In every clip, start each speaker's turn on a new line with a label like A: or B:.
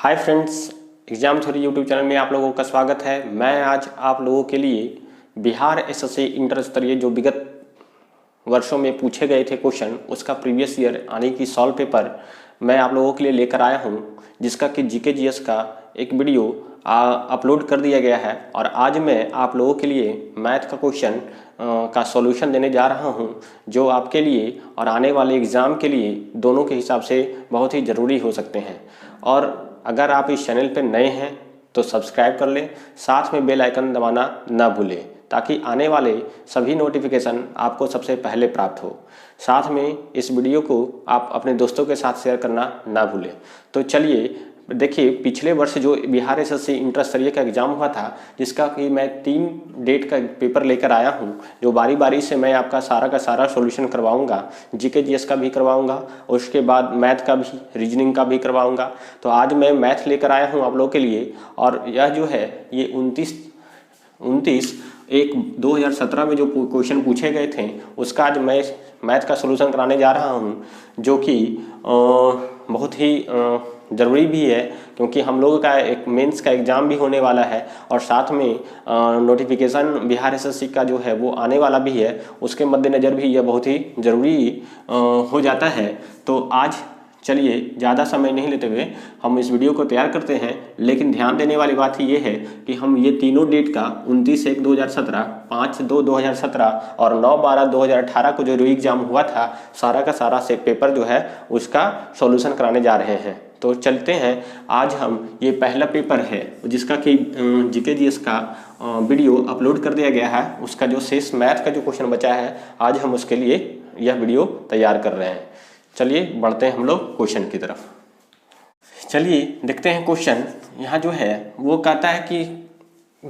A: Hi friends, exam theory YouTube channel में आप लोगों का स्वागत है। मैं आज आप लोगों के लिए बिहार एसएससी इंटर स्तरीय जो विगत वर्षों में पूछे गए थे क्वेश्चन, उसका प्रीवियस ईयर यानी कि सॉल्व पेपर मैं आप लोगों के लिए लेकर आया हूं, जिसका कि जीके जीएस का एक वीडियो अपलोड कर दिया गया है। और आज मैं आप लोगों के लिए मैथ का क्वेश्चन का सॉल्यूशन देने जा रहा हूं, जो आपके लिए और आने वाले एग्ज़ाम के लिए दोनों के हिसाब से बहुत ही ज़रूरी हो सकते हैं। और अगर आप इस चैनल पर नए हैं तो सब्सक्राइब कर लें, साथ में बेल आइकन दबाना ना भूलें, ताकि आने वाले सभी नोटिफिकेशन आपको सबसे पहले प्राप्त हो। साथ में इस वीडियो को आप अपने दोस्तों के साथ शेयर करना ना भूलें। तो चलिए देखिए, पिछले वर्ष जो बिहार एसएससी इंटर स्तरीय का एग्ज़ाम हुआ था, जिसका कि मैं 3 डेट का पेपर लेकर आया हूं, जो बारी बारी से मैं आपका सारा का सारा सॉल्यूशन करवाऊंगा। जीके जीएस का भी करवाऊंगा और उसके बाद मैथ का भी, रीजनिंग का भी करवाऊंगा। तो आज मैं मैथ लेकर आया हूं आप लोगों के लिए, और यह जो है ये 29/1/2017 में जो क्वेश्चन पूछे गए थे, उसका आज मैं मैथ का सॉल्यूशन कराने जा रहा हूं, जो कि बहुत ही ज़रूरी भी है, क्योंकि हम लोगों का एक मेंस का एग्ज़ाम भी होने वाला है और साथ में नोटिफिकेशन बिहार एसएससी का जो है वो आने वाला भी है। उसके मद्देनज़र भी यह बहुत ही ज़रूरी हो जाता है। तो आज चलिए ज़्यादा समय नहीं लेते हुए हम इस वीडियो को तैयार करते हैं। लेकिन ध्यान देने वाली बात ये है कि हम ये तीनों डेट का 29/1/2017, 5/2/2017 और 9/12/2018 को जो री एग्ज़ाम हुआ था, सारा का सारा से पेपर जो है उसका सॉल्यूशन कराने जा रहे हैं। तो चलते हैं, आज हम ये पहला पेपर है जिसका कि जीके जीएस का वीडियो अपलोड कर दिया गया है। उसका जो शेष मैथ का जो क्वेश्चन बचा है, आज हम उसके लिए यह वीडियो तैयार कर रहे हैं। चलिए बढ़ते हैं हम लोग क्वेश्चन की तरफ। चलिए देखते हैं क्वेश्चन। यहाँ जो है वो कहता है कि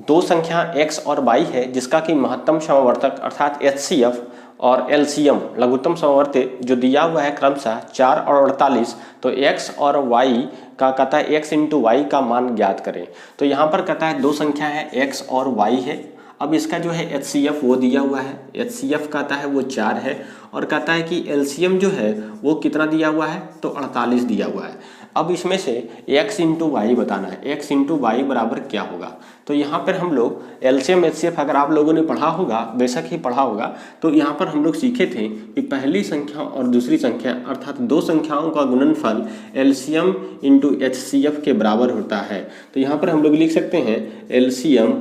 A: दो संख्या x और y है, जिसका कि महत्तम समवर्तक अर्थात HCF और LCM लघुत्तम समवर्ती जो दिया हुआ है क्रमशः 4 और 48। तो x और y का कहता है x इंटू वाई का मान ज्ञात करें। तो यहाँ पर कहता है दो संख्या है x और y है। अब इसका जो है HCF वो दिया हुआ है, HCF कहता है वो 4 है, और कहता है कि LCM जो है वो कितना दिया हुआ है, तो 48 दिया हुआ है। अब इसमें से x इंटू वाई बताना है, x इंटू वाई बराबर क्या होगा। तो यहाँ पर हम लोग LCM HCF अगर आप लोगों ने पढ़ा होगा, बेशक ही पढ़ा होगा, तो यहाँ पर हम लोग सीखे थे कि पहली संख्या और दूसरी संख्या अर्थात दो संख्याओं का गुणनफल LCM इंटू HCF के बराबर होता है। तो यहाँ पर हम लोग लिख सकते हैं LCM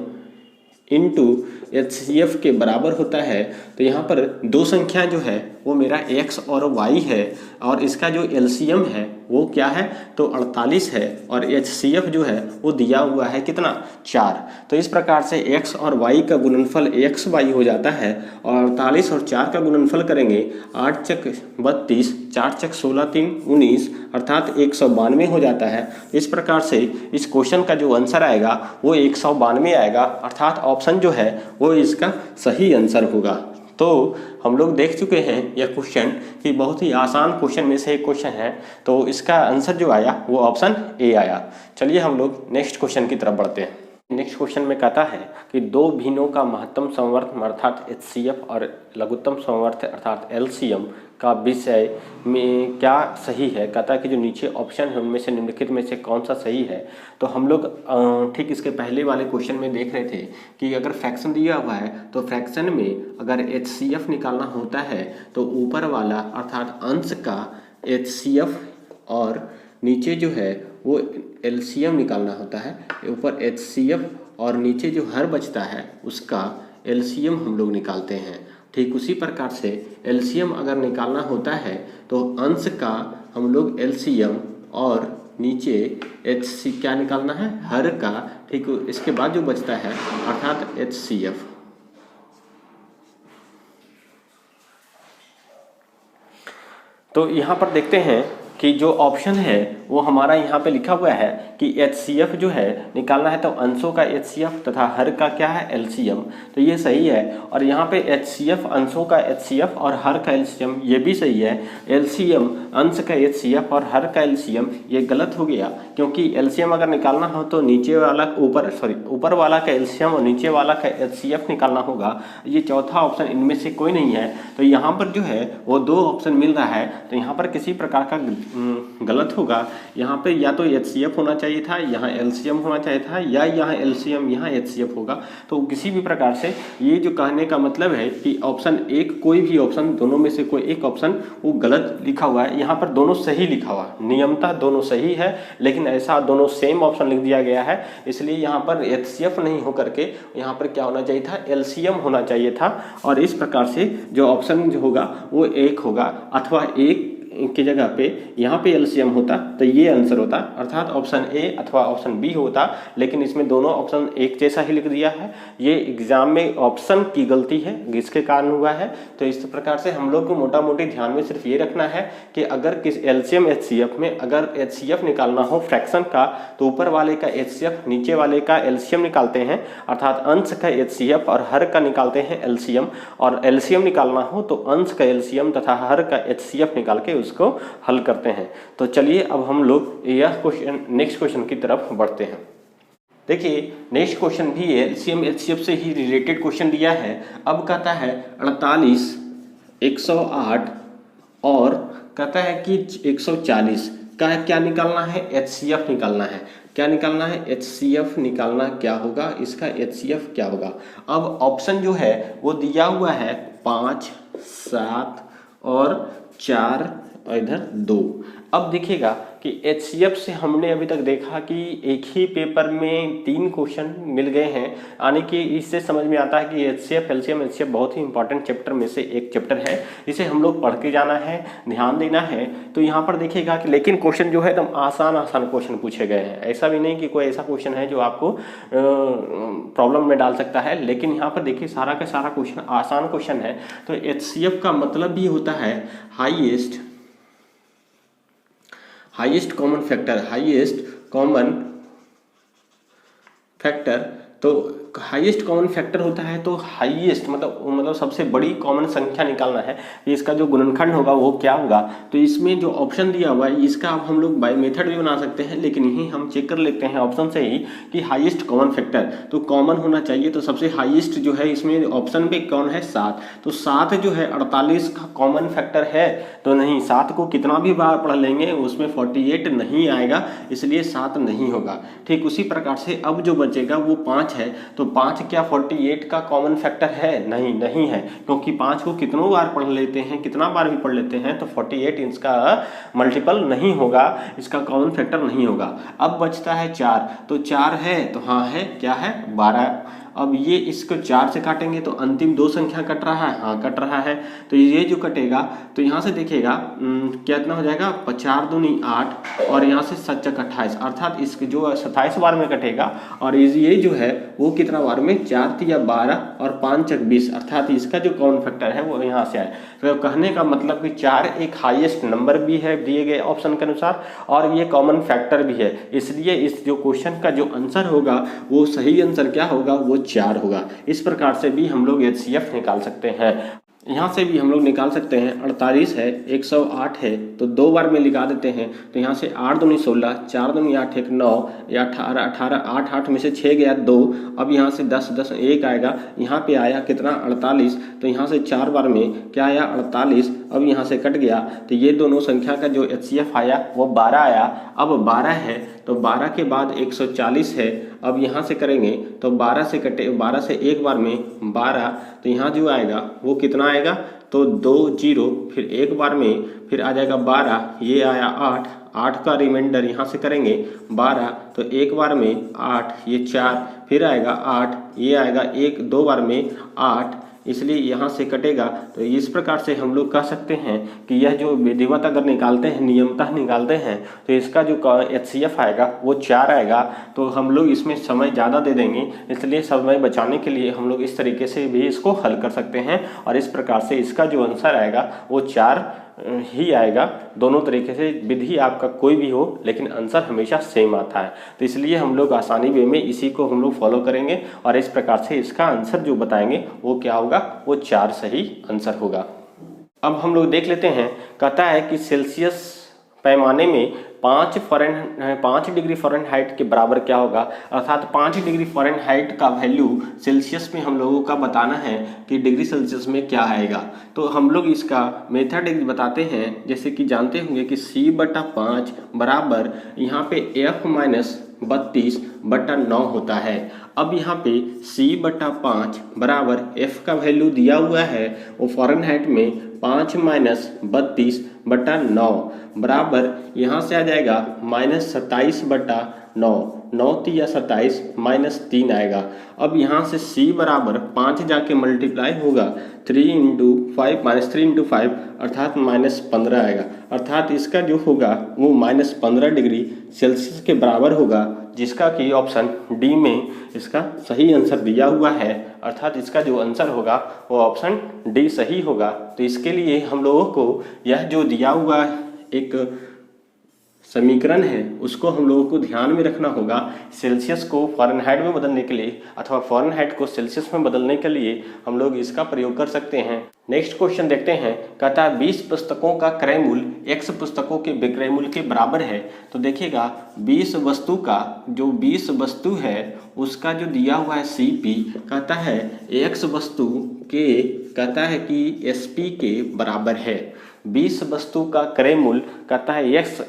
A: इंटू HCF के बराबर होता है। तो यहाँ पर दो संख्या जो है वो मेरा x और y है, और इसका जो LCM है वो क्या है, तो 48 है, और HCF जो है वो दिया हुआ है कितना, 4। तो इस प्रकार से x और y का गुणनफल xy हो जाता है, और 48 और 4 का गुणनफल करेंगे 8 चक 32, 4 चक 16, 3 19, अर्थात 192 हो जाता है। इस प्रकार से इस क्वेश्चन का जो आंसर आएगा वो 192 आएगा, अर्थात ऑप्शन जो है वो इसका सही आंसर होगा। तो हम लोग देख चुके हैं यह क्वेश्चन कि बहुत ही आसान क्वेश्चन में से एक क्वेश्चन है। तो इसका आंसर जो आया वो ऑप्शन ए आया। चलिए हम लोग नेक्स्ट क्वेश्चन की तरफ बढ़ते हैं। नेक्स्ट क्वेश्चन में कहता है कि दो भिन्नों का महत्तम समवर्त अर्थात HCF और लघुत्तम समवर्त अर्थात LCM का विषय में क्या सही है। कहता है कि जो नीचे ऑप्शन है उनमें से निम्नलिखित में से कौन सा सही है। तो हम लोग ठीक इसके पहले वाले क्वेश्चन में देख रहे थे कि अगर फ्रैक्शन दिया हुआ है तो फ्रैक्शन में अगर HCF निकालना होता है तो ऊपर वाला अर्थात अंश का HCF और नीचे जो है वो LCM निकालना होता है। ऊपर HCF और नीचे जो हर बचता है उसका LCM हम लोग निकालते हैं। ठीक उसी प्रकार से LCM अगर निकालना होता है तो अंश का हम लोग LCM और नीचे HC क्या निकालना है, हर का। ठीक इसके बाद जो बचता है अर्थात HCF। तो यहाँ पर देखते हैं कि जो ऑप्शन है वो हमारा यहाँ पे लिखा हुआ है कि HCF जो है निकालना है तो अंशों का HCF तथा हर का क्या है, LCM। तो ये सही है। और यहाँ पे HCF अंशों का HCF और हर का LCM ये भी सही है। LCM अंश का HCF और हर का LCM ये गलत हो गया, क्योंकि LCM अगर निकालना हो तो नीचे वाला ऊपर वाला का LCM और नीचे वाला का HCF निकालना होगा। ये चौथा ऑप्शन इनमें से कोई नहीं है। तो यहाँ पर जो है वो दो ऑप्शन मिल रहा है। तो यहाँ पर किसी प्रकार का गलत होगा। यहाँ पे या तो HCF होना चाहिए था, यहाँ LCM होना चाहिए था, या यहाँ LCM यहाँ HCF होगा। तो किसी भी प्रकार से ये जो कहने का मतलब है कि ऑप्शन एक, कोई भी ऑप्शन दोनों में से कोई एक ऑप्शन वो गलत लिखा हुआ है। यहाँ पर दोनों सही लिखा हुआ है, नियमतः दोनों सही है, लेकिन ऐसा दोनों सेम ऑप्शन लिख दिया गया है, इसलिए यहाँ पर HCF नहीं हो करके यहाँ पर क्या होना चाहिए था, LCM होना चाहिए था। और इस प्रकार से जो ऑप्शन जो होगा वो एक होगा, अथवा एक की जगह पे यहाँ पे LCM होता तो ये आंसर होता, अर्थात ऑप्शन ए अथवा ऑप्शन बी होता। लेकिन इसमें दोनों ऑप्शन एक जैसा ही लिख दिया है। ये एग्जाम में ऑप्शन की गलती है, जिसके कारण हुआ है। तो इस प्रकार से हम लोग को मोटा मोटी ध्यान में सिर्फ ये रखना है कि अगर किस LCM HCF में अगर HCF निकालना हो फ्रैक्शन का, तो ऊपर वाले का HCF नीचे वाले का LCM निकालते हैं, अर्थात अंश का HCF और हर का निकालते हैं LCM। और LCM निकालना हो तो अंश का LCM तथा हर का HCF निकाल के उसको हल करते हैं। तो चलिए अब हम लोग यह क्वेश्चन नेक्स्ट क्वेश्चन की तरफ बढ़ते हैं। देखिए नेक्स्ट क्वेश्चन भी LCM HCF से ही रिलेटेड क्वेश्चन दिया है। अब कहता है 48, 108 और कहता है कि 140 का क्या निकालना है, HCF निकालना है। क्या निकालना है, HCF निकालना क्या होगा, इसका HCF क्या होगा। अब ऑप्शन जो है वो दिया हुआ है 5, 7 और 4 और इधर 2। अब देखिएगा कि HCF से हमने अभी तक देखा कि एक ही पेपर में 3 क्वेश्चन मिल गए हैं, यानी कि इससे समझ में आता है कि HCF LCM HCF बहुत ही इंपॉर्टेंट चैप्टर में से एक चैप्टर है, इसे हम लोग पढ़ के जाना है, ध्यान देना है। तो यहाँ पर देखिएगा कि लेकिन क्वेश्चन जो है एकदम आसान क्वेश्चन पूछे गए हैं। ऐसा भी नहीं कि कोई ऐसा क्वेश्चन है जो आपको प्रॉब्लम में डाल सकता है, लेकिन यहाँ पर देखिए सारा का सारा क्वेश्चन आसान क्वेश्चन है। तो HCF का मतलब भी होता है हाईएस्ट कॉमन फैक्टर। तो हाईएस्ट कॉमन फैक्टर होता है तो हाईएस्ट मतलब सबसे बड़ी कॉमन संख्या निकालना है, इसका जो गुणनखंड होगा वो क्या होगा। तो इसमें जो ऑप्शन दिया हुआ है इसका अब हम लोग बाय मेथड भी बना सकते हैं, लेकिन यही हम चेक कर लेते हैं ऑप्शन से ही कि हाईएस्ट कॉमन फैक्टर तो कॉमन होना चाहिए। तो सबसे हाईएस्ट जो है इसमें ऑप्शन पे कौन है, 7। तो 7 जो है 48 का कॉमन फैक्टर है, तो नहीं 7 को कितना भी बार पढ़ लेंगे उसमें 48 नहीं आएगा, इसलिए 7 नहीं होगा। ठीक उसी प्रकार से अब जो बचेगा वो 5 है। तो 5 क्या 48 का कॉमन फैक्टर है, नहीं है, क्योंकि 5 को कितनों बार पढ़ लेते हैं, कितना बार भी पढ़ लेते हैं, तो 48 इसका मल्टीपल नहीं होगा, इसका कॉमन फैक्टर नहीं होगा। अब बचता है 4, तो 4 है तो हाँ है, क्या है 12। अब ये इसको 4 से काटेंगे तो अंतिम 2 संख्या कट रहा है, हाँ कट रहा है। तो ये जो कटेगा तो यहाँ से देखिएगा कितना हो जाएगा, 4 दूनी 8 और यहाँ से 7 चक 28, अर्थात इसके जो 27 बार में कटेगा। और ये जो है वो कितना बार में, 4 तिया 12 और 5 चक 20, अर्थात इसका जो कॉमन फैक्टर है वो यहाँ से आए। तो कहने का मतलब कि 4 एक हाईएस्ट नंबर भी है दिए गए ऑप्शन के अनुसार, और ये कॉमन फैक्टर भी है, इसलिए इस जो क्वेश्चन का जो आंसर होगा वो सही आंसर क्या होगा, वो 4 होगा। इस प्रकार से भी हम लोग HCF निकाल सकते हैं। यहाँ से भी हम लोग निकाल सकते हैं। 48 है, 108 है, तो 2 बार में लिखा देते हैं। तो यहाँ से 8 दूनी 16, 4 दूनी 8 1 9 या 18 18 8 में से 6 गया 2। अब यहाँ से 10 10 1 आएगा, यहाँ पे आया कितना 48, तो यहाँ से 4 बार में क्या आया 48। अब यहाँ से कट गया तो ये दोनों संख्या का जो HCF आया वो 12 आया। अब 12 है तो 12 के बाद 140 है। अब यहाँ से करेंगे तो 12 से कटे, 12 से एक बार में 12, तो यहाँ जो आएगा वो कितना आएगा, तो 2 0, फिर एक बार में फिर आ जाएगा 12, ये आया 8 का रिमाइंडर यहाँ से करेंगे 12, तो एक बार में 8, ये 4, फिर आएगा 8, ये आएगा 2 बार में 8, इसलिए यहाँ से कटेगा। तो इस प्रकार से हम लोग कह सकते हैं कि यह जो विधिवत अगर निकालते हैं, नियमतः निकालते हैं, तो इसका जो HCF आएगा वो 4 आएगा। तो हम लोग इसमें समय ज़्यादा दे देंगे, इसलिए समय बचाने के लिए हम लोग इस तरीके से भी इसको हल कर सकते हैं, और इस प्रकार से इसका जो आंसर आएगा वो 4 ही आएगा। दोनों तरीके से विधि आपका कोई भी हो, लेकिन आंसर हमेशा सेम आता है। तो इसलिए हम लोग आसानी वे में इसी को हम लोग फॉलो करेंगे, और इस प्रकार से इसका आंसर जो बताएंगे वो क्या होगा, वो 4 सही आंसर होगा। अब हम लोग देख लेते हैं, कहता है कि सेल्सियस पैमाने में 5 डिग्री फ़ारेनहाइट के बराबर क्या होगा, अर्थात 5 डिग्री फ़ारेनहाइट का वैल्यू सेल्सियस में हम लोगों का बताना है कि डिग्री सेल्सियस में क्या आएगा। तो हम लोग इसका मेथड बताते हैं, जैसे कि जानते होंगे कि C/5 बराबर यहाँ पे F-32/9 होता है। अब यहाँ पे C/5 बराबर F का वैल्यू दिया हुआ है वो फ़ारेनहाइट में 5-32/9 बराबर यहाँ से आ जाएगा -27/9, 9×3 = 27 -3 आएगा। अब यहाँ से C बराबर 5 जाके मल्टीप्लाई होगा 3 × 5 -3 × 5 अर्थात -15 आएगा। अर्थात इसका जो होगा वो -15 डिग्री सेल्सियस के बराबर होगा, जिसका कि ऑप्शन डी में इसका सही आंसर दिया हुआ है। अर्थात इसका जो आंसर होगा वो ऑप्शन डी सही होगा। तो इसके लिए हम लोगों को यह जो दिया हुआ एक समीकरण है उसको हम लोगों को ध्यान में रखना होगा। सेल्सियस को फ़ारेनहाइट में बदलने के लिए अथवा फ़ारेनहाइट को सेल्सियस में बदलने के लिए हम लोग इसका प्रयोग कर सकते हैं। नेक्स्ट क्वेश्चन देखते हैं। कहता है 20 पुस्तकों का क्रय मूल्य x पुस्तकों के विक्रय मूल्य के बराबर है। तो देखिएगा 20 वस्तु का जो 20 वस्तु है उसका जो दिया हुआ है CP, कहता है x वस्तु के कहता है कि SP के बराबर है। 20 वस्तु का क्रय मूल्य कहता है x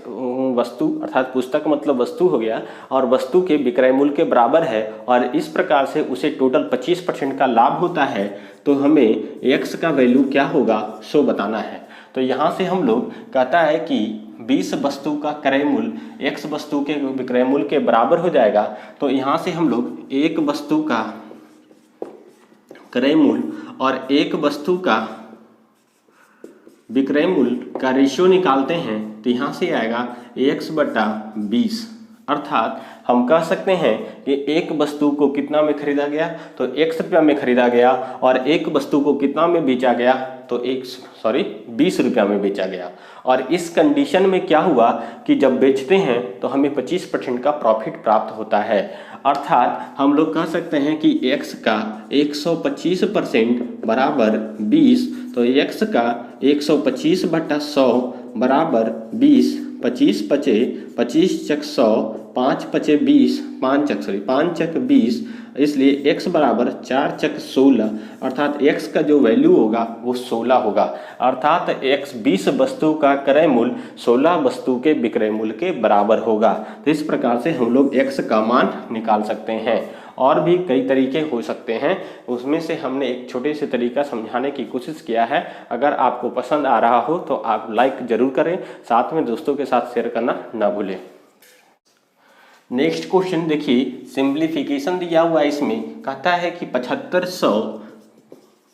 A: वस्तु अर्थात पुस्तक मतलब वस्तु हो गया और वस्तु के विक्रय मूल्य के बराबर है, और इस प्रकार से उसे टोटल 25% का लाभ होता है। तो हमें x का वैल्यू क्या होगा सो बताना है। तो यहाँ से हम लोग कहता है कि 20 वस्तु का क्रय मूल्य x वस्तु के विक्रय मूल्य के बराबर हो जाएगा। तो यहाँ से हम लोग एक वस्तु का क्रय मूल्य और एक वस्तु का विक्रय मूल्य का रेशियो निकालते हैं। तो यहाँ से आएगा x/20, अर्थात हम कह सकते हैं कि एक वस्तु को कितना में खरीदा गया तो x रुपया में खरीदा गया, और एक वस्तु को कितना में बेचा गया तो 20 रुपया में बेचा गया। और इस कंडीशन में क्या हुआ कि जब बेचते हैं तो हमें 25% का प्रॉफिट प्राप्त होता है। अर्थात हम लोग कह सकते हैं कि x का 125% बराबर 20, तो x का 125/100 बराबर 20, 25×5 = 100, 5×5 = 20, इसलिए x बराबर 4×16, अर्थात x का जो वैल्यू होगा वो 16 होगा। अर्थात x 20 वस्तु का क्रय मूल्य 16 वस्तु के विक्रय मूल्य के बराबर होगा। तो इस प्रकार से हम लोग x का मान निकाल सकते हैं। और भी कई तरीके हो सकते हैं, उसमें से हमने एक छोटे से तरीका समझाने की कोशिश किया है। अगर आपको पसंद आ रहा हो तो आप लाइक ज़रूर करें, साथ में दोस्तों के साथ शेयर करना ना भूलें। नेक्स्ट क्वेश्चन देखिए, सिंप्लीफिकेशन दिया हुआ है। इसमें कहता है कि 7500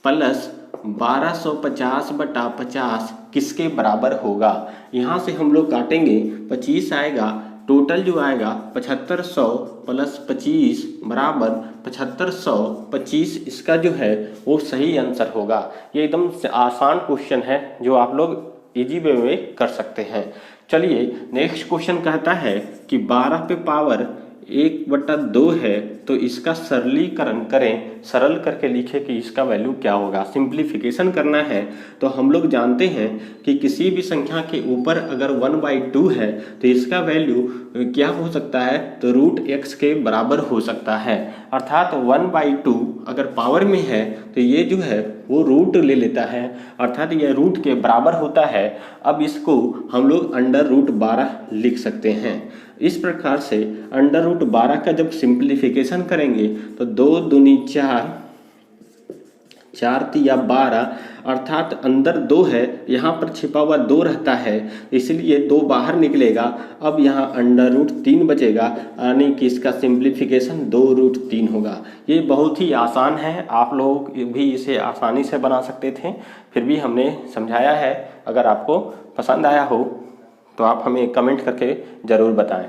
A: प्लस 1250/50 किसके बराबर होगा। यहाँ से हम लोग काटेंगे, 25 आएगा, टोटल जो आएगा 7500 प्लस 25 बराबर 7525, इसका जो है वो सही आंसर होगा। ये एकदम आसान क्वेश्चन है जो आप लोग इजी वे में कर सकते हैं। चलिए नेक्स्ट क्वेश्चन कहता है कि 12 पे पावर 1/2 है, तो इसका सरलीकरण करें, सरल करके लिखे कि इसका वैल्यू क्या होगा। सिंप्लीफिकेशन करना है तो हम लोग जानते हैं कि किसी भी संख्या के ऊपर अगर 1/2 है तो इसका वैल्यू क्या हो सकता है तो √x के बराबर हो सकता है। अर्थात 1/2 अगर पावर में है तो ये जो है वो रूट ले लेता है, अर्थात ये रूट के बराबर होता है। अब इसको हम लोग √12 लिख सकते हैं। इस प्रकार से √12 का जब सिंप्लीफिकेशन करेंगे तो 2 दूनी 4, 4 तिया 12, अर्थात अंदर 2 है, यहाँ पर छिपा हुआ 2 रहता है, इसलिए 2 बाहर निकलेगा। अब यहाँ √3 बचेगा, यानी कि इसका सिंप्लीफिकेशन 2√3 होगा। ये बहुत ही आसान है, आप लोग भी इसे आसानी से बना सकते थे, फिर भी हमने समझाया है। अगर आपको पसंद आया हो तो आप हमें कमेंट करके ज़रूर बताएं।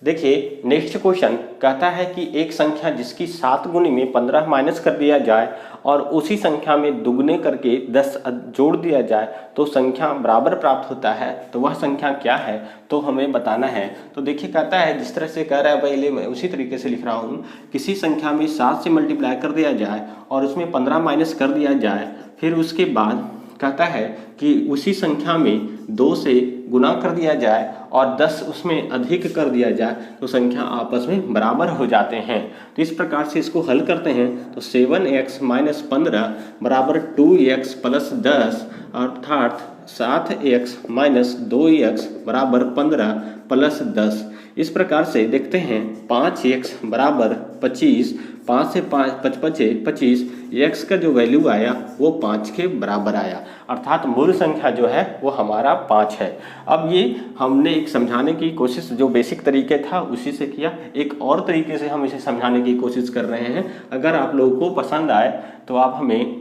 A: देखिए नेक्स्ट क्वेश्चन कहता है कि एक संख्या जिसकी 7 गुने में 15 माइनस कर दिया जाए और उसी संख्या में दुगने करके 10 जोड़ दिया जाए तो संख्या बराबर प्राप्त होता है, तो वह संख्या क्या है तो हमें बताना है। तो देखिए कहता है, जिस तरह से कह रहा है पहले मैं उसी तरीके से लिख रहा हूँ। किसी संख्या में 7 से मल्टीप्लाई कर दिया जाए और उसमें 15 माइनस कर दिया जाए, फिर उसके बाद कहता है कि उसी संख्या में 2 से गुना कर दिया जाए और 10 उसमें अधिक कर दिया जाए तो संख्या आपस में बराबर हो जाते हैं। तो इस प्रकार से इसको हल करते हैं तो 7x - 15 बराबर 2x + 10 अर्थात 7x - 2x बराबर 15 + 10। इस प्रकार से देखते हैं 5x बराबर 25, 5 से 5 25, x का जो वैल्यू आया वो 5 के बराबर आया, अर्थात मूल संख्या जो है वो हमारा 5 है। अब ये हमने एक समझाने की कोशिश जो बेसिक तरीके था उसी से किया, एक और तरीके से हम इसे समझाने की कोशिश कर रहे हैं। अगर आप लोगों को पसंद आए तो आप हमें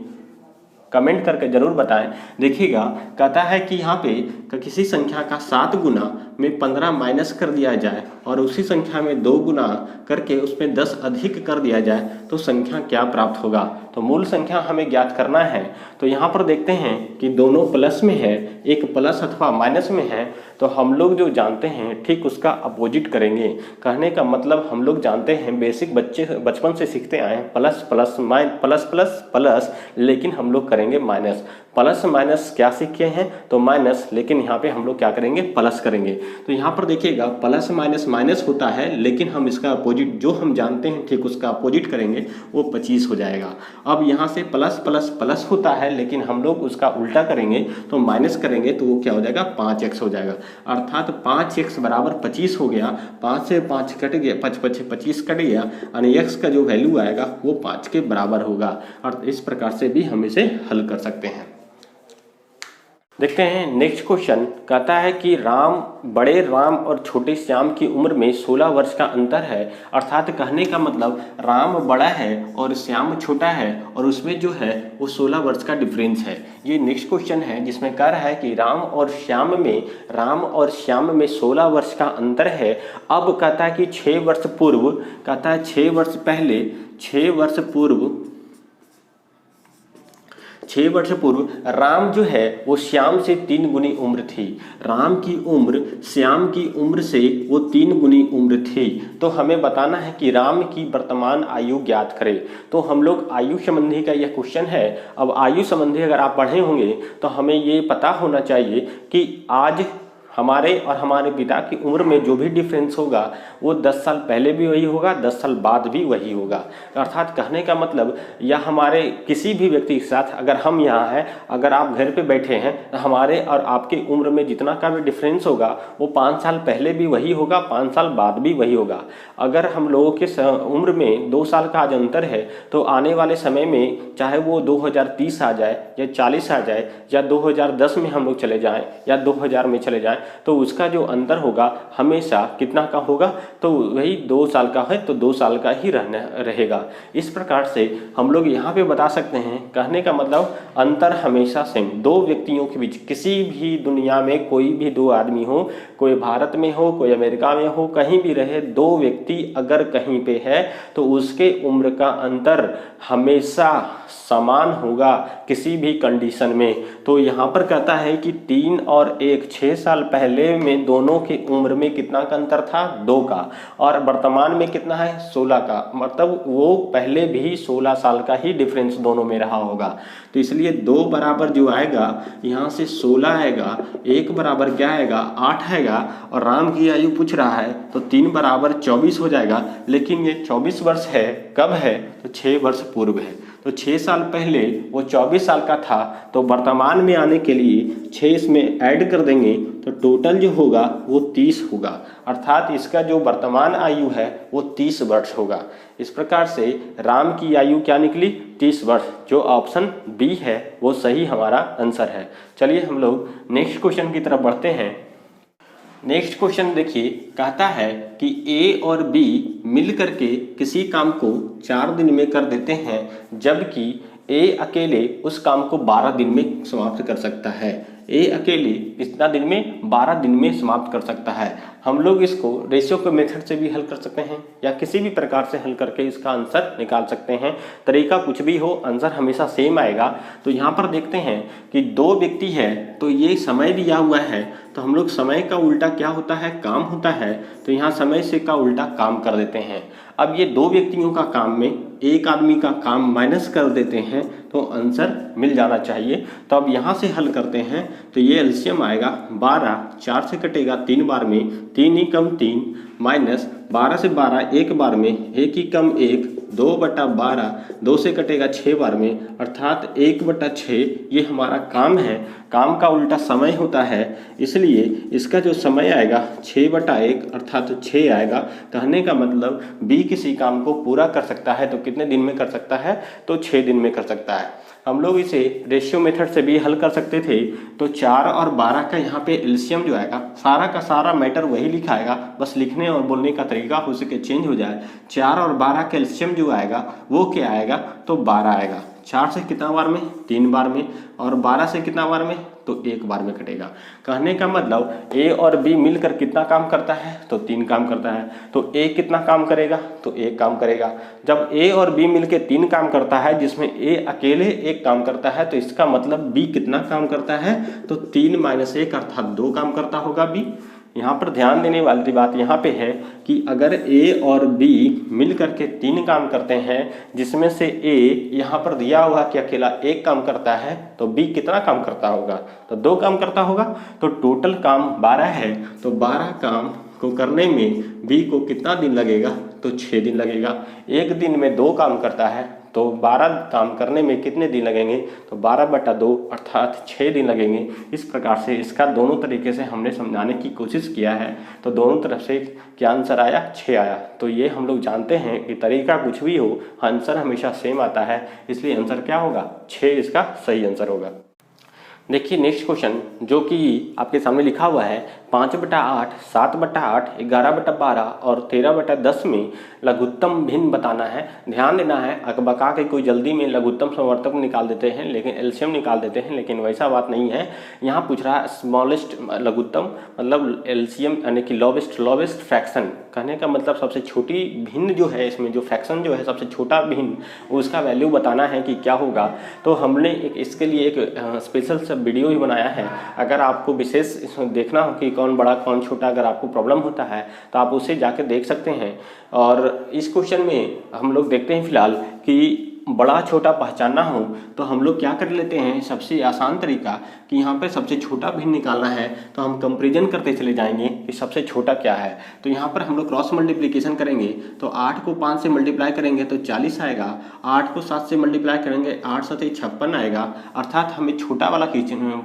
A: कमेंट करके ज़रूर बताएं। देखिएगा कहता है कि यहाँ पे किसी संख्या का 7 गुना में 15 माइनस कर दिया जाए और उसी संख्या में 2 गुना करके उसमें 10 अधिक कर दिया जाए तो संख्या क्या प्राप्त होगा। तो मूल संख्या हमें ज्ञात करना है। तो यहाँ पर देखते हैं कि दोनों प्लस में है, एक प्लस अथवा माइनस में है, तो हम लोग जो जानते हैं ठीक उसका अपोजिट करेंगे। कहने का मतलब हम लोग जानते हैं बेसिक बचपन से सीखते आए हैं plus plus plus plus plus, लेकिन हम लोग करेंगे माइनस। प्लस माइनस क्या सीखे हैं तो माइनस, लेकिन यहाँ पे हम लोग क्या करेंगे प्लस करेंगे। तो यहाँ पर देखिएगा प्लस माइनस माइनस होता है, लेकिन हम इसका अपोजिट जो हम जानते हैं ठीक उसका अपोजिट करेंगे वो 25 हो जाएगा। अब यहाँ से प्लस प्लस प्लस होता है, लेकिन हम लोग उसका उल्टा करेंगे तो माइनस करेंगे तो वो क्या हो जाएगा 5x हो जाएगा, अर्थात 5x बराबर 25 हो गया। 5 से 5 कट गया, 25 कट गया यानी x का जो वैल्यू आएगा वो 5 के बराबर होगा। और इस प्रकार से भी हम इसे हल कर सकते हैं। देखते हैं नेक्स्ट क्वेश्चन। कहता है कि बड़े राम और छोटे श्याम की उम्र में 16 वर्ष का अंतर है, अर्थात कहने का मतलब राम बड़ा है और श्याम छोटा है और उसमें जो है वो 16 वर्ष का डिफरेंस है। ये नेक्स्ट क्वेश्चन है जिसमें कह रहा है कि राम और श्याम में 16 वर्ष का अंतर है। अब कहता है कि 6 वर्ष पूर्व, कहता है 6 वर्ष पहले, 6 वर्ष पूर्व राम जो है वो श्याम से 3 गुनी उम्र थी। राम की उम्र श्याम की उम्र से वो 3 गुनी उम्र थी। तो हमें बताना है कि राम की वर्तमान आयु ज्ञात करें। तो हम लोग आयु संबंधी का यह क्वेश्चन है। अब आयु संबंधी अगर आप पढ़े होंगे तो हमें ये पता होना चाहिए कि आज हमारे और हमारे पिता की उम्र में जो भी डिफरेंस होगा वो 10 साल पहले भी वही होगा, 10 साल बाद भी वही होगा। अर्थात कहने का मतलब या हमारे किसी भी व्यक्ति के साथ अगर हम यहाँ हैं, अगर आप घर पे बैठे हैं तो हमारे और आपके उम्र में जितना का भी डिफरेंस होगा वो 5 साल पहले भी वही होगा, 5 साल बाद भी वही होगा। अगर हम लोगों के उम्र में 2 साल का आज अंतर है तो आने वाले समय में चाहे वो 2030 आ जाए या 40 आ जाए या 2010 में हम लोग चले जाएँ या 2000 में चले जाएँ तो उसका जो अंतर होगा हमेशा कितना का होगा, तो वही 2 साल का है तो 2 साल का ही रहेगा। इस प्रकार से हम लोग यहाँ पे बता सकते हैं, कहने का मतलब अंतर हमेशा सेम। 2 व्यक्तियों के बीच किसी भी दुनिया में कोई भी 2 आदमी हो, कोई भारत में हो, कोई अमेरिका में हो, कहीं भी रहे, 2 व्यक्ति अगर कहीं पे है तो उसके उम्र का अंतर हमेशा समान होगा किसी भी कंडीशन में। तो यहाँ पर कहता है कि 3 और 1 6 साल पहले में दोनों की उम्र में कितना का अंतर था 2 का, और वर्तमान में कितना है 16 का, मतलब वो पहले भी 16 साल का ही डिफरेंस दोनों में रहा होगा। तो इसलिए 2 बराबर जो आएगा यहाँ से 16 आएगा, 1 बराबर क्या आएगा 8 आएगा, और राम की आयु पूछ रहा है तो 3 बराबर 24 हो जाएगा। लेकिन ये 24 वर्ष है कब है तो 6 वर्ष पूर्व है। तो 6 साल पहले वो 24 साल का था, तो वर्तमान में आने के लिए 6 इसमें ऐड कर देंगे तो टोटल जो होगा वो 30 होगा, अर्थात इसका जो वर्तमान आयु है वो 30 वर्ष होगा। इस प्रकार से राम की आयु क्या निकली 30 वर्ष, जो ऑप्शन बी है वो सही हमारा आंसर है। चलिए हम लोग नेक्स्ट क्वेश्चन की तरफ बढ़ते हैं। नेक्स्ट क्वेश्चन देखिए, कहता है कि ए और बी मिल करके किसी काम को 4 दिन में कर देते हैं, जबकि ए अकेले उस काम को 12 दिन में समाप्त कर सकता है। ए अकेले कितना दिन में 12 दिन में समाप्त कर सकता है। हम लोग इसको रेशियो के मेथड से भी हल कर सकते हैं या किसी भी प्रकार से हल करके इसका आंसर निकाल सकते हैं। तरीका कुछ भी हो, आंसर हमेशा सेम आएगा। तो यहाँ पर देखते हैं कि 2 व्यक्ति है तो ये समय दिया हुआ है, तो हम लोग समय का उल्टा क्या होता है काम होता है, तो यहाँ समय से का उल्टा काम कर देते हैं। अब ये दो व्यक्तियों का काम में एक आदमी का काम माइनस कर देते हैं तो आंसर मिल जाना चाहिए। तो अब यहाँ से हल करते हैं तो ये एलसीएम आएगा 12, 4 से कटेगा 3 बार में, 3 ही कम 3 माइनस 12 से 12 एक बार में, 1 ही कम 1, 2/12, 2 से कटेगा 6 बार में, अर्थात 1/6 ये हमारा काम है। काम का उल्टा समय होता है, इसलिए इसका जो समय आएगा 6/1 अर्थात 6 आएगा। कहने का मतलब बी किसी काम को पूरा कर सकता है तो कितने दिन में कर सकता है, तो 6 दिन में कर सकता है। हम लोग इसे रेशियो मेथड से भी हल कर सकते थे। तो 4 और 12 का यहाँ पे एलसीएम जो आएगा, सारा का सारा मैटर वही लिखा आएगा, बस लिखने और बोलने का तरीका हो सके चेंज हो जाए। 4 और 12 का एलसीएम जो आएगा वो क्या आएगा, तो 12 आएगा। 4 से कितना बार में, 3 बार में, और 12 से कितना बार में, तो 1 बार में कटेगा। कहने का मतलब ए और बी मिलकर कितना काम करता है, तो 3 काम करता है। तो ए कितना काम करेगा, तो 1 काम करेगा। जब ए और बी मिलकर 3 काम करता है जिसमें ए अकेले 1 काम करता है, तो इसका मतलब बी कितना काम करता है, तो 3 - 1 अर्थात 2 काम करता होगा बी। यहाँ पर ध्यान देने वाली बात यहाँ पे है कि अगर ए और बी मिल करके 3 काम करते हैं जिसमें से ए यहाँ पर दिया हुआ कि अकेला 1 काम करता है, तो बी कितना काम करता होगा, तो 2 काम करता होगा। तो टोटल काम 12 है, तो 12 काम को करने में बी को कितना दिन लगेगा, तो 6 दिन लगेगा। एक दिन में 2 काम करता है तो 12 काम करने में कितने दिन लगेंगे, तो 12/2 अर्थात 6 दिन लगेंगे। इस प्रकार से इसका दोनों तरीके से हमने समझाने की कोशिश किया है। तो दोनों तरफ से क्या आंसर आया, 6 आया। तो ये हम लोग जानते हैं कि तरीका कुछ भी हो, आंसर हमेशा सेम आता है, इसलिए आंसर क्या होगा, 6 इसका सही आंसर होगा। देखिए नेक्स्ट क्वेश्चन जो कि आपके सामने लिखा हुआ है, 5/8, 7/8, 11/12 और 13/10 में लघुत्तम भिन्न बताना है। ध्यान देना है, अकबका के कोई जल्दी में लघुत्तम समवर्तक निकाल देते हैं, लेकिन एलसीएम निकाल देते हैं, लेकिन वैसा बात नहीं है। यहाँ पूछ रहा है स्मॉलेस्ट लघुत्तम मतलब एलसीएम यानी कि लोवेस्ट फ्रैक्शन। कहने का मतलब सबसे छोटी भिन्न जो है, इसमें जो फ्रैक्शन जो है सबसे छोटा भिन्न, उसका वैल्यू बताना है कि क्या होगा। तो हमने इसके लिए एक स्पेशल सब वीडियो ही बनाया है। अगर आपको विशेष इसमें देखना हो कि कौन बड़ा कौन छोटा, अगर आपको प्रॉब्लम होता है तो आप उसे जाकर देख सकते हैं। और इस क्वेश्चन में हम लोग देखते हैं फिलहाल कि बड़ा छोटा पहचानना हो तो हम लोग क्या कर लेते हैं, सबसे आसान तरीका कि यहाँ पे सबसे छोटा भिन्न निकालना है तो हम कंपैरिजन करते चले जाएंगे कि सबसे छोटा क्या है। तो यहाँ पर हम लोग क्रॉस मल्टीप्लिकेशन करेंगे, तो 8 को 5 से मल्टीप्लाई करेंगे तो 40 आएगा, 8 को 7 से मल्टीप्लाई करेंगे 8 7 56 आएगा। अर्थात हमें छोटा वाला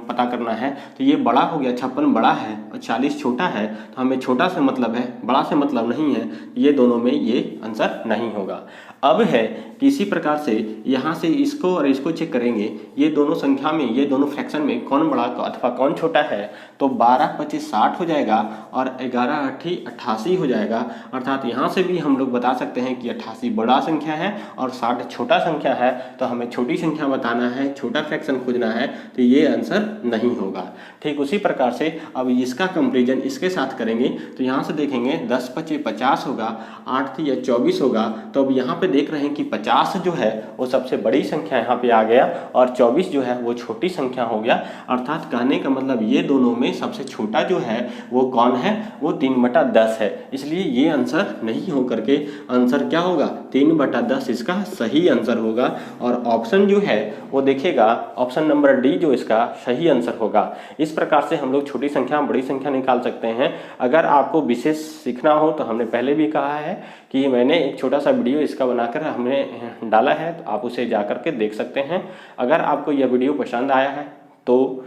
A: पता करना है, तो ये बड़ा हो गया, 56 बड़ा है और 40 छोटा है, तो हमें छोटा से मतलब है, बड़ा से मतलब नहीं है। ये दोनों में ये आंसर नहीं होगा। अब है कि इसी प्रकार से यहाँ से इसको और इसको चेक करेंगे, ये दोनों संख्या में, ये दोनों फ्रैक्शन में कौन बड़ा अथवा कौन छोटा है। तो 12 25 60 हो जाएगा और 11 8 88 हो जाएगा। अर्थात यहाँ से भी हम लोग बता सकते हैं कि 88 बड़ा संख्या है और 60 छोटा संख्या है। तो हमें छोटी संख्या बताना है, छोटा फ्रैक्शन खोजना है, तो ये आंसर नहीं होगा। ठीक उसी प्रकार से अब इसका कंपेरिजन इसके साथ करेंगे, तो यहाँ से देखेंगे 10 25 50 होगा, 8 3 24 होगा। तो अब यहाँ पे देख रहे हैं कि 50 जो है वो सबसे बड़ी संख्या यहाँ पे आ गया और 24 जो है वो छोटी संख्या हो गया। अर्थात कहने का मतलब ये दोनों में सबसे छोटा जो है वो कौन है, वो 3/10 है। इसलिए ये आंसर नहीं हो करके आंसर क्या होगा, 3/10 इसका सही आंसर होगा। और ऑप्शन जो है वो देखेगा ऑप्शन नंबर डी जो इसका सही आंसर होगा। इस प्रकार से हम लोग छोटी संख्या बड़ी संख्या निकाल सकते हैं। अगर आपको विशेष सीखना हो तो हमने पहले भी कहा है कि मैंने एक छोटा सा वीडियो इसका बनाकर हमने डाला है, तो आप उसे जा कर के देख सकते हैं। अगर आपको यह वीडियो पसंद आया है तो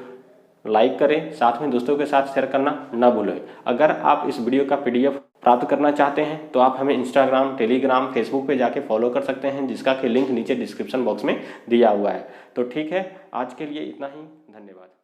A: लाइक करें, साथ में दोस्तों के साथ शेयर करना ना भूलें। अगर आप इस वीडियो का PDF प्राप्त करना चाहते हैं तो आप हमें इंस्टाग्राम, टेलीग्राम, फेसबुक पे जाके फॉलो कर सकते हैं, जिसका कि लिंक नीचे डिस्क्रिप्शन बॉक्स में दिया हुआ है। तो ठीक है, आज के लिए इतना ही, धन्यवाद।